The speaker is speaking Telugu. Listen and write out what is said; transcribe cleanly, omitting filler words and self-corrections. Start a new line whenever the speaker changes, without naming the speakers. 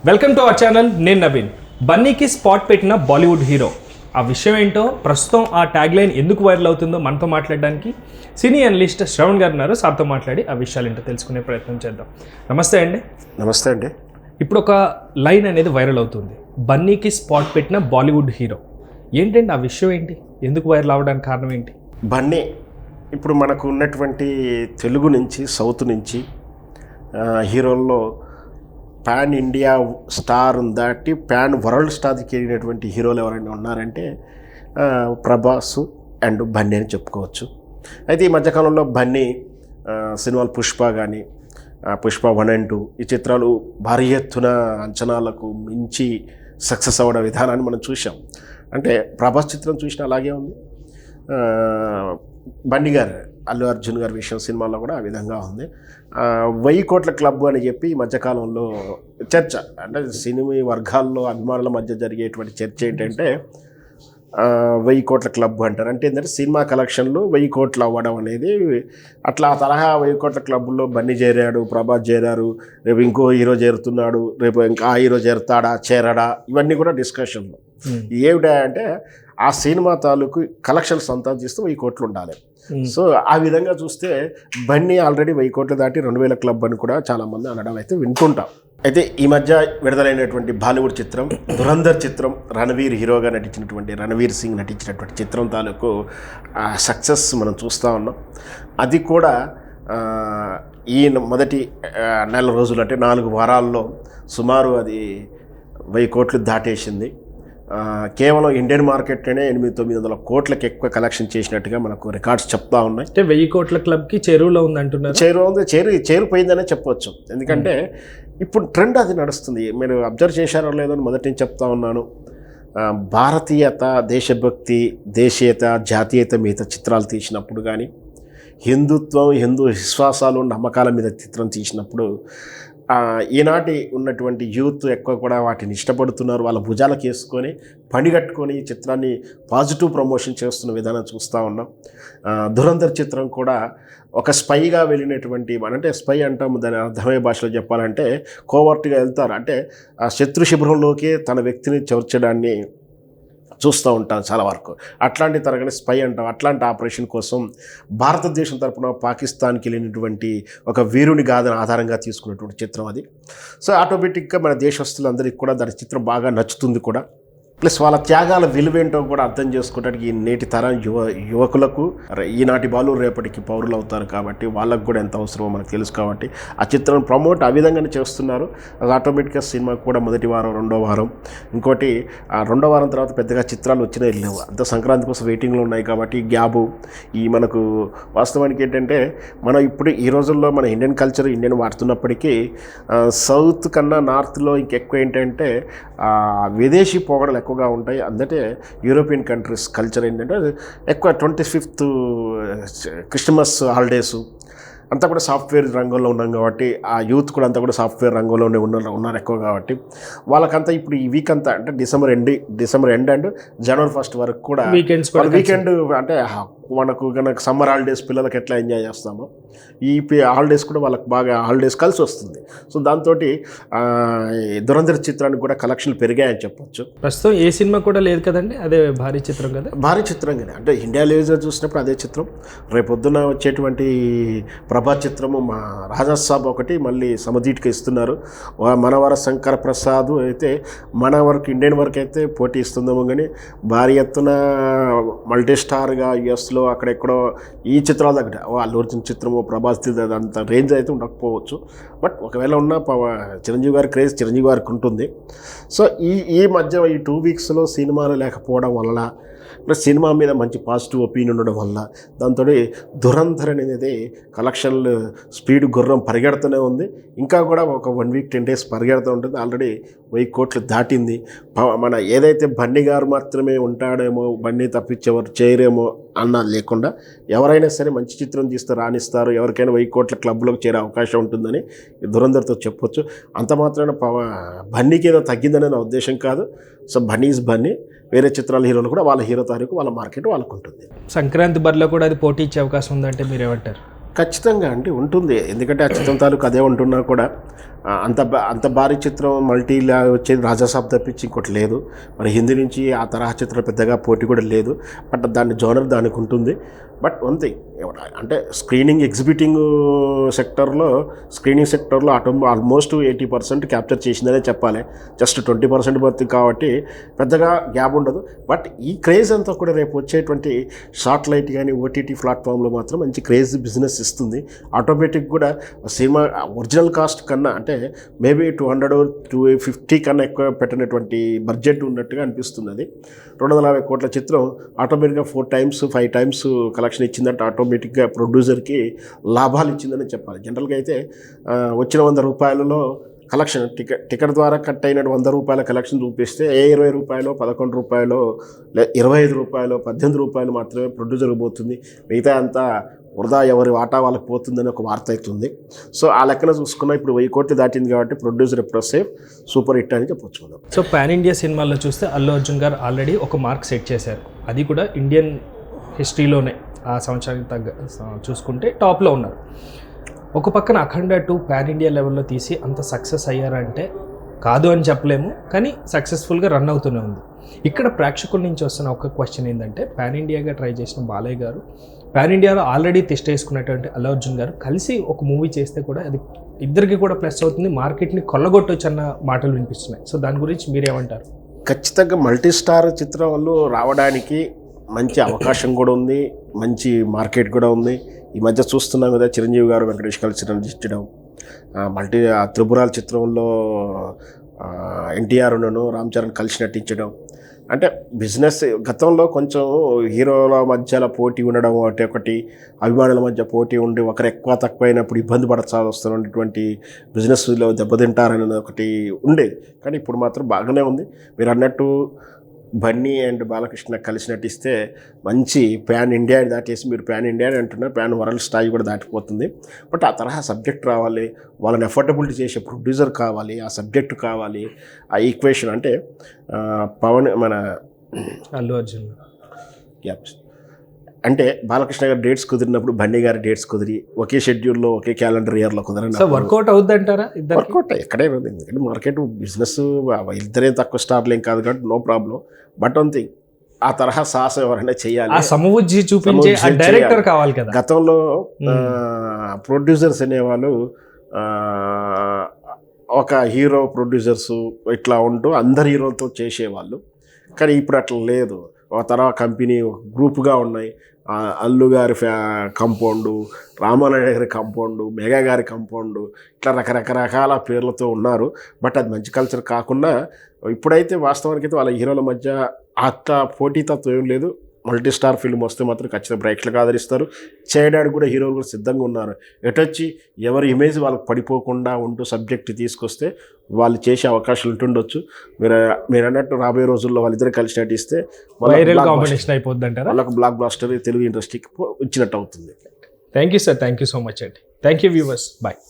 Welcome to our channel. నేను నవీన్. బన్నీకి స్పాట్ పెట్టిన బాలీవుడ్ హీరో, ఆ విషయం ఏంటో, ప్రస్తుతం ఆ ట్యాగ్ లైన్ ఎందుకు వైరల్ అవుతుందో మనతో మాట్లాడడానికి సినీ అనలిస్ట్ శ్రవణ్ గారు ఉన్నారు. సార్తో మాట్లాడి ఆ విషయాలు ఏంటో తెలుసుకునే ప్రయత్నం చేద్దాం. నమస్తే అండి.
నమస్తే అండి.
ఇప్పుడు ఒక లైన్ అనేది వైరల్ అవుతుంది, బన్నీకి స్పాట్ పెట్టిన బాలీవుడ్ హీరో. ఏంటండి ఆ విషయం ఏంటి? ఎందుకు వైరల్ అవ్వడానికి కారణం ఏంటి?
బన్నీ ఇప్పుడు మనకు ఉన్నటువంటి తెలుగు నుంచి సౌత్ నుంచి హీరోల్లో పాన్ ఇండియా స్టార్ దాటి పాన్ వరల్డ్ స్టార్కి వెళ్ళినటువంటి హీరోలు ఎవరైనా ఉన్నారంటే ప్రభాస్ అండ్ బన్నీ అని చెప్పుకోవచ్చు. అయితే ఈ మధ్యకాలంలో బన్నీ సినిమాలు పుష్ప కానీ, పుష్ప 1 and 2 ఈ చిత్రాలు భారీ ఎత్తున అంచనాలకు మించి సక్సెస్ అవ్వడం విధానాన్ని మనం చూసాం. అంటే ప్రభాస్ చిత్రం చూసినా అలాగే ఉంది. బన్నీ గారు, అల్లు అర్జున్ గారి విషయం సినిమాలో కూడా ఆ విధంగా ఉంది. 1000 కోట్ల క్లబ్ అని చెప్పి ఈ మధ్యకాలంలో చర్చ, అంటే సినిమా వర్గాల్లో అభిమానుల మధ్య జరిగేటువంటి చర్చ ఏంటంటే 1000 కోట్ల క్లబ్ అంటారు. అంటే ఏంటంటే సినిమా కలెక్షన్లు 1000 కోట్లు అవ్వడం అనేది, అట్లా ఆ తరహా 1000 కోట్ల క్లబ్లో బన్నీ చేరాడు, ప్రభాస్ చేరారు, రేపు ఇంకో హీరో చేరుతున్నాడు, రేపు ఇంకా ఆ హీరో చేరుతాడా చేరడా, ఇవన్నీ కూడా డిస్కషన్లు. ఏమిటా అంటే ఆ సినిమా తాలూకు కలెక్షన్స్ అంతా చేస్తే 1000 కోట్లు ఉండాలి. సో ఆ విధంగా చూస్తే బన్నీ ఆల్రెడీ 1000 కోట్లు దాటి 2000 క్లబ్ అని కూడా చాలామంది అనడం అయితే వింటుంటాం. అయితే ఈ మధ్య విడుదలైనటువంటి బాలీవుడ్ చిత్రం ధురంధర్ చిత్రం, రణవీర్ హీరోగా నటించినటువంటి రణవీర్ సింగ్ నటించినటువంటి చిత్రం తాలూకు సక్సెస్ మనం చూస్తూ ఉన్నాం. అది కూడా ఈ మొదటి నెల రోజులు, అంటే 4 వారాల్లో సుమారు అది 1000 కోట్లు దాటేసింది. కేవలం ఇండియన్ మార్కెట్లోనే 800-900 కోట్లకు ఎక్కువ కలెక్షన్ చేసినట్టుగా మనకు రికార్డ్స్ చెప్తా ఉన్నాయి.
అంటే 1000 కోట్ల క్లబ్కి చేరువలో ఉంది అంటున్నారు.
చేరిపోయిందనే చెప్పవచ్చు. ఎందుకంటే ఇప్పుడు ట్రెండ్ అది నడుస్తుంది. మీరు అబ్జర్వ్ చేశారో లేదో అని మొదటి నుంచి చెప్తా ఉన్నాను. భారతీయత, దేశభక్తి, దేశీయత, జాతీయత మీద చిత్రాలు తీసినప్పుడు కానీ, హిందుత్వం, హిందూ విశ్వాసాలు, నమ్మకాల మీద చిత్రం తీసినప్పుడు ఈనాటి ఉన్నటువంటి యూత్ ఎక్కువ కూడా వాటిని ఇష్టపడుతున్నారు. వాళ్ళ భుజాలకు వేసుకొని పనిగట్టుకొని ఈ చిత్రాన్ని పాజిటివ్ ప్రమోషన్ చేస్తున్న విధానం చూస్తూ ఉన్నాం. ధురంధర్ చిత్రం కూడా ఒక స్పైగా వెళ్ళినటువంటి, అంటే స్పై అంటాము, దాని అర్థమయ్యే భాషలో చెప్పాలంటే కోవర్ట్గా వెళ్తారు, అంటే ఆ శత్రు శిబిరంలోకి తన వ్యక్తిని చేర్చడాన్ని చూస్తూ ఉంటాం చాలా వరకు. అట్లాంటి తరగని స్పై అంటాం. అట్లాంటి ఆపరేషన్ కోసం భారతదేశం తరపున పాకిస్తాన్కి వెళ్ళినటువంటి ఒక వీరుని గాథను ఆధారంగా తీసుకున్నటువంటి చిత్రం అది. సో ఆటోమేటిక్గా మన దేశస్తులందరికీ కూడా దాని చిత్రం బాగా నచ్చుతుంది కూడా. ప్లస్ వాళ్ళ త్యాగాల విలువేంటో కూడా అర్థం చేసుకోవడానికి ఈ నేటి తరం యువకులకు, ఈనాటి బాలు రేపటికి పౌరులు అవుతారు కాబట్టి వాళ్ళకు కూడా ఎంత అవసరమో మనకు తెలుసు. కాబట్టి ఆ చిత్రం ప్రమోట్ ఆ విధంగానే చేస్తున్నారు. అది ఆటోమేటిక్గా సినిమా కూడా మొదటి వారం, 2వ వారం, ఇంకోటి ఆ 2వ వారం తర్వాత పెద్దగా చిత్రాలు వచ్చినాయి లేవు. అంత సంక్రాంతి కోసం వెయిటింగ్లో ఉన్నాయి కాబట్టి గ్యాబు ఈ మనకు వాస్తవానికి ఏంటంటే, మనం ఇప్పుడు ఈ రోజుల్లో మన ఇండియన్ కల్చర్ ఇండియన్ వాడుతున్నప్పటికీ సౌత్ కన్నా నార్త్లో ఇంకెక్కువ ఏంటంటే విదేశీ పోగడలు ఎక్కువగా ఉంటాయి. అందుకే యూరోపియన్ కంట్రీస్ కల్చర్ ఏంటంటే ఎక్కువ 25th క్రిస్మస్ హాలిడేసు అంతా కూడా సాఫ్ట్వేర్ రంగంలో ఉన్నాం కాబట్టి, ఆ యూత్ కూడా అంతా కూడా సాఫ్ట్వేర్ రంగంలోనే ఉన్నారు ఎక్కువ కాబట్టి, వాళ్ళకంతా ఇప్పుడు ఈ వీక్ అంతా, అంటే December end and January 1st వరకు కూడా వీకెండ్, అంటే మనకు కనుక సమ్మర్ హాలిడేస్ పిల్లలకి ఎట్లా ఎంజాయ్ చేస్తామో ఈ హాలిడేస్ కూడా వాళ్ళకి బాగా హాలిడేస్ కలిసి వస్తుంది. సో దాంతో ధురంధర్ చిత్రానికి కూడా కలెక్షన్లు పెరిగాయని చెప్పొచ్చు.
ప్రస్తుతం ఏ సినిమా కూడా లేదు కదండి, అదే భారీ చిత్రం కదా.
భారీ చిత్రం కదా, అంటే ఇండియా లెవెల్లో చూసినప్పుడు అదే చిత్రం. రేపొద్దున వచ్చేటువంటి ప్రభాస్ చిత్రము మా రాజాసాబ్ ఒకటి మళ్ళీ సమధీటికి ఇస్తున్నారు. మనవర శంకర ప్రసాద్ అయితే మన వరకు ఇండియన్ వరకు అయితే పోటీ ఇస్తుందేమో, కానీ భారీ ఎత్తున మల్టీ స్టార్గా యుఎస్లో అక్కడెక్కడో ఈ చిత్రాల దగ్గర అల్లు అర్జున్ చిత్రము, ప్రభాస్ అంత రేంజ్ అయితే ఉండకపోవచ్చు. బట్ ఒకవేళ ఉన్న చిరంజీవి గారి క్రేజ్ చిరంజీవి గారికి ఉంటుంది. సో ఈ మధ్య ఈ 2 వీక్స్లో సినిమాలు లేకపోవడం వల్ల, ప్లస్ సినిమా మీద మంచి పాజిటివ్ ఒపీనియన్ ఉండడం వల్ల, దాంతో ధురంధర్ అనేది కలెక్షన్లు స్పీడ్ గుర్రం పరిగెడుతూనే ఉంది. ఇంకా కూడా ఒక 1 week 10 days పరిగెడుతూ ఉంటుంది. ఆల్రెడీ 1000 కోట్లు దాటింది. మన ఏదైతే బన్నీ గారు మాత్రమే ఉంటాడేమో, బన్నీ తప్పించేవారు చేయరేమో అన్న లేకుండా ఎవరైనా సరే మంచి చిత్రం తీస్తే రాణిస్తారు, ఎవరికైనా 1000 కోట్ల క్లబ్లోకి చేరే అవకాశం ఉంటుందని ధురంధర్తో చెప్పొచ్చు. అంత మాత్రాన బన్నీకి ఏదో తగ్గిందనే నా ఉద్దేశం కాదు. So Bunny is Bunny. వేరే చిత్రాల హీరోలు కూడా వాళ్ళ హీరో తారీఖు వాళ్ళ మార్కెట్ వాళ్ళకు ఉంటుంది.
సంక్రాంతి బరిలో కూడా అది పోటీ ఇచ్చే అవకాశం ఉందంటే మీరేమంటారు?
ఖచ్చితంగా అంటే ఉంటుంది. ఎందుకంటే ఆ చిత్రం తాలూకు అదే ఉంటున్నా కూడా అంత భారీ చిత్రం మల్టీలా వచ్చేది రాజాసాబ్ తప్పించి ఇంకోటి లేదు. మరి హిందీ నుంచి ఆ తరహా చిత్రం పెద్దగా పోటీ కూడా లేదు. బట్ దాని జోనర్ దానికి ఉంటుంది. బట్ వన్ థింగ్ అంటే ఎగ్జిబిటింగ్ సెక్టర్లో ఆల్మోస్ట్ 80% క్యాప్చర్ చేసిందనే చెప్పాలి. జస్ట్ 20% బర్తింగ్ కాబట్టి పెద్దగా గ్యాప్ ఉండదు. బట్ ఈ క్రేజ్ అంతా కూడా రేపు వచ్చేటువంటి సాటిలైట్ కానీ ఓటీటీ ప్లాట్ఫామ్లో మాత్రం మంచి క్రేజ్ బిజినెస్ ఇస్తుంది. ఆటోమేటిక్ కూడా సినిమా ఒరిజినల్ కాస్ట్ కన్నా అంటే మేబీ 200-250 కన్నా ఎక్కువ పెట్టినటువంటి బడ్జెట్ ఉన్నట్టుగా అనిపిస్తుంది. అది 250 కోట్ల చిత్రం ఆటోమేటిక్గా 4 times 5 times కలెక్షన్ ఇచ్చిందంటే ఆటోమేటిక్గా ప్రొడ్యూసర్కి లాభాలు ఇచ్చిందని చెప్పాలి. జనరల్గా అయితే వచ్చిన 100 రూపాయలలో కలెక్షన్ టికెట్ ద్వారా కట్ అయిన 100 రూపాయల కలెక్షన్ చూపిస్తే 20 రూపాయలు 11 రూపాయలు 25 రూపాయలు 18 రూపాయలు మాత్రమే ప్రొడ్యూసర్కి పోతుంది. మిగతా అంతా వృధా ఎవరి వాటా వాళ్ళకి పోతుందని ఒక వార్త అవుతుంది. సో ఆ లెక్కన చూసుకున్నా ఇప్పుడు 1000 కోట్లు దాటింది కాబట్టి ప్రొడ్యూసర్ ఎప్పుడో సేఫ్ సూపర్ హిట్ అని చెప్పొచ్చు.
సో పాన్ ఇండియా సినిమాల్లో చూస్తే అల్లు అర్జున్ గారు ఆల్రెడీ ఒక మార్క్ సెట్ చేశారు. అది కూడా ఇండియన్ హిస్టరీలోనే ఆ సంవత్సరానికి చూసుకుంటే టాప్లో ఉన్నారు. ఒక పక్కన అఖండ 2 పాన్ ఇండియా లెవెల్లో తీసి అంత సక్సెస్ అయ్యారంటే కాదు అని చెప్పలేము, కానీ సక్సెస్ఫుల్గా రన్ అవుతూనే ఉంది. ఇక్కడ ప్రేక్షకుల నుంచి వస్తున్న ఒక క్వశ్చన్ ఏంటంటే పాన్ ఇండియాగా ట్రై చేసిన బాలయ్య గారు, పాన్ ఇండియాలో ఆల్రెడీ వేసుకున్నటువంటి అల్లు అర్జున్ గారు కలిసి ఒక మూవీ చేస్తే కూడా అది ఇద్దరికి కూడా ప్లస్ అవుతుంది, మార్కెట్ని కొల్లగొట్టొచ్చు అన్న మాటలు వినిపిస్తున్నాయి. సో దాని గురించి మీరేమంటారు?
ఖచ్చితంగా మల్టీ స్టార్ చిత్రాలు రావడానికి మంచి అవకాశం కూడా ఉంది, మంచి మార్కెట్ కూడా ఉంది. ఈ మధ్య చూస్తున్నాం కదా చిరంజీవి గారు వెంకటేష్ కలిసి నటించడం, త్రిపురాల చిత్రంలో ఎన్టీఆర్ను రామ్ చరణ్ కలిసి నటించడం. అంటే బిజినెస్ గతంలో కొంచెం హీరోల మధ్యలో పోటీ ఉండడం ఒకటి, అభిమానుల మధ్య పోటీ ఉండి ఒకరు ఎక్కువ తక్కువ అయినప్పుడు ఇబ్బంది పడాల్సి వస్తున్నటువంటి బిజినెస్లో దెబ్బతింటారని ఒకటి ఉండేది. కానీ ఇప్పుడు మాత్రం బాగానే ఉంది. మీరు అన్నట్టు బన్నీ అండ్ బాలకృష్ణ కలిసి నటిస్తే మంచి ప్యాన్ ఇండియా దాటేసి, మీరు ప్యాన్ ఇండియా అంటున్నారు, ప్యాన్ వరల్డ్ స్థాయి కూడా దాటిపోతుంది. బట్ ఆ తరహా సబ్జెక్ట్ రావాలి, వాళ్ళని ఎఫర్డబిలిటీ చేసే ప్రొడ్యూసర్ కావాలి, ఆ సబ్జెక్టు కావాలి, ఆ ఈక్వేషన్ అంటే మన
అల్లు అర్జున్
అంటే బాలకృష్ణ గారు డేట్స్ కుదిరినప్పుడు బండి గారి డేట్స్ కుదిరి ఒకే షెడ్యూల్లో ఒకే క్యాలెండర్ ఇయర్లో కుదరని
వర్కౌట్ అవుద్దంటారా?
వర్కౌట్ ఎక్కడైనా ఉంది. ఎందుకంటే మార్కెట్ బిజినెస్ ఇద్దరే తక్కువ స్టార్లు ఏం కాదు కాబట్టి no problem. But one thing, ఆ తరహా సాహసం ఎవరైనా చేయాలి,
సమబుద్ధి చూపించే డైరెక్టర్ కావాలి కదా.
గతంలో ప్రొడ్యూసర్స్ అనేవాళ్ళు ఒక హీరో ప్రొడ్యూసర్స్ ఇట్లా ఉంటూ అందరు హీరోలతో చేసేవాళ్ళు. కానీ ఇప్పుడు అట్లా లేదు. ఒక తరహా కంపెనీ గ్రూప్గా ఉన్నాయి. అల్లు గారి కంపౌండు, రామానాయుడు గారి కంపౌండు, మెగా గారి కంపౌండు, ఇట్లా రకరకాల పేర్లతో ఉన్నారు. బట్ అది మంచి కల్చర్ కాకుండా ఇప్పుడైతే వాస్తవానికి అయితే వాళ్ళ హీరోల మధ్య అట్లా పోటీతత్వం ఏం లేదు. మల్టీ స్టార్ ఫిల్మ్ వస్తే మాత్రం ఖచ్చితంగా ప్రేక్షకులకు ఆదరిస్తారు. చేయడానికి కూడా హీరోలు కూడా సిద్ధంగా ఉన్నారు. ఎటొచ్చి ఎవరి ఇమేజ్ వాళ్ళకి పడిపోకుండా ఉంటూ సబ్జెక్ట్ తీసుకొస్తే వాళ్ళు చేసే అవకాశాలు ఉంటుండొచ్చు. మీరు అన్నట్టు రాబోయే రోజుల్లో వాళ్ళిద్దరు కలిసి నటిస్తే వాళ్ళకు బ్లాక్ బ్లాస్టర్ తెలుగు ఇండస్ట్రీకి ఇచ్చినట్టు అవుతుంది.
Thank you sir, thank you so much అండి. Thank you viewers, bye.